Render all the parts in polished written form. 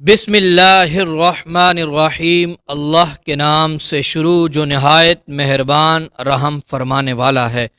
बिस्मिल्लाहिर्रहमानिर्रहीम। अल्लाह के नाम से शुरू जो नहायत मेहरबान रहम फरमाने वाला है।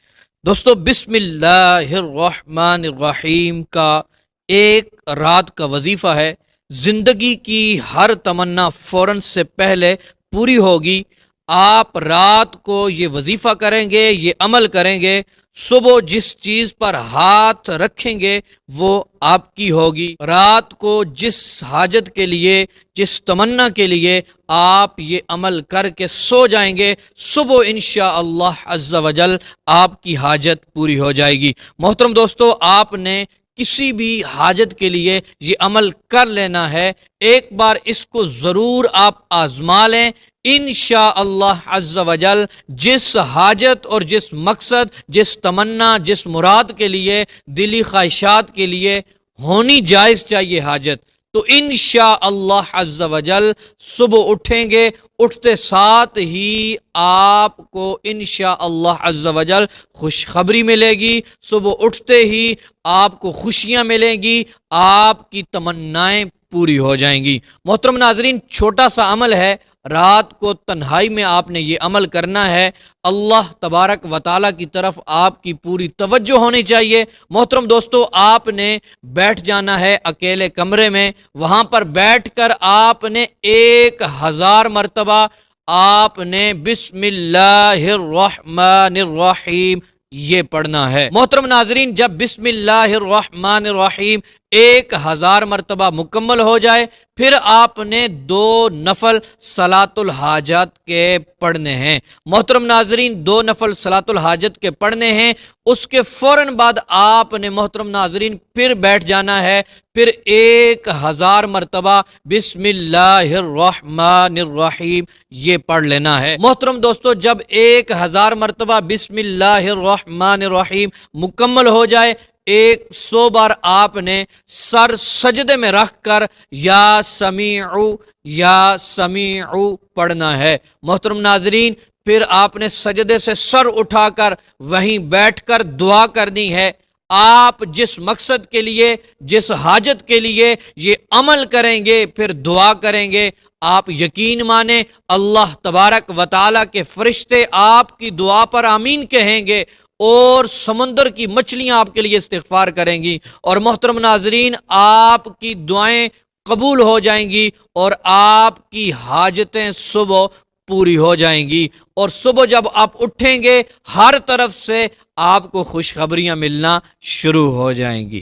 दोस्तों, बिस्मिल्लाहिर्रहमानिर्रहीम का एक रात का वजीफ़ा है। ज़िंदगी की हर तमन्ना फ़ौरन से पहले पूरी होगी। आप रात को ये वजीफ़ा करेंगे, ये अमल करेंगे, सुबह जिस चीज पर हाथ रखेंगे वो आपकी होगी। रात को जिस हाजत के लिए, जिस तमन्ना के लिए आप ये अमल करके सो जाएंगे, सुबह इंशाअल्लाह अज़्ज़ा वजल आपकी हाजत पूरी हो जाएगी। मोहतरम दोस्तों, आपने किसी भी हाजत के लिए ये अमल कर लेना है। एक बार इसको ज़रूर आप आजमा लें। इंशाअल्लाह अज़्ज़ा वजल जिस हाजत और जिस मकसद, जिस तमन्ना, जिस मुराद के लिए, दिली ख्वाहिशात के लिए होनी जायज़ चाहिए हाजत, तो इंशाअल्लाह अज़्ज़ा वजल सुबह उठेंगे, उठते साथ ही आपको इंशाअल्लाह अज़्ज़ा वजल खुशखबरी मिलेगी। सुबह उठते ही आपको खुशियां मिलेंगी, आपकी तमन्नाएं पूरी हो जाएंगी। मोहतरम नाजरीन, छोटा सा अमल है। रात को तन्हाई में आपने ये अमल करना है। अल्लाह तबारक व तआला की तरफ आपकी पूरी तवज्जो होनी चाहिए। मोहतरम दोस्तों, आपने बैठ जाना है अकेले कमरे में। वहां पर बैठकर आपने 1000 मरतबा आपने बिस्मिल्लाहिर्रहमानिर्रहीम ये पढ़ना है। मोहतरम नाजरीन, जब बिस्मिल्लाहिर्रहमानिर्रहीम 1000 मरतबा मुकम्मल हो जाए, फिर आपने 2 नफल सलातुल हाजत के पढ़ने हैं। मोहतरम नाजरीन, 2 नफल सलातुल हाजत के पढ़ने हैं। उसके फौरन बाद आपने मोहतरम नाजरीन फिर बैठ जाना है। फिर 1000 मरतबा बिस्मिल्लाहिर्रहमानिर्रहीम ये पढ़ लेना है। मोहतरम दोस्तों, जब 1000 मरतबा बिस्मिल्लाहिर्रहमानिर्रहीम मुकम्मल हो जाए, 100 बार आपने सर सजदे में रखकर या समीउ पढ़ना है। मोहतरम नाजरीन, फिर आपने सजदे से सर उठाकर वहीं बैठकर दुआ करनी है। आप जिस मकसद के लिए, जिस हाजत के लिए ये अमल करेंगे, फिर दुआ करेंगे, आप यकीन माने अल्लाह तबारक व तआला के फरिश्ते आपकी दुआ पर आमीन कहेंगे और समंदर की मछलियां आपके लिए इस्तिग़फ़ार करेंगी। और मोहतरम नाजरीन, आपकी दुआएं कबूल हो जाएंगी और आपकी हाजतें सुबह पूरी हो जाएंगी। और सुबह जब आप उठेंगे, हर तरफ से आपको खुशखबरियां मिलना शुरू हो जाएंगी।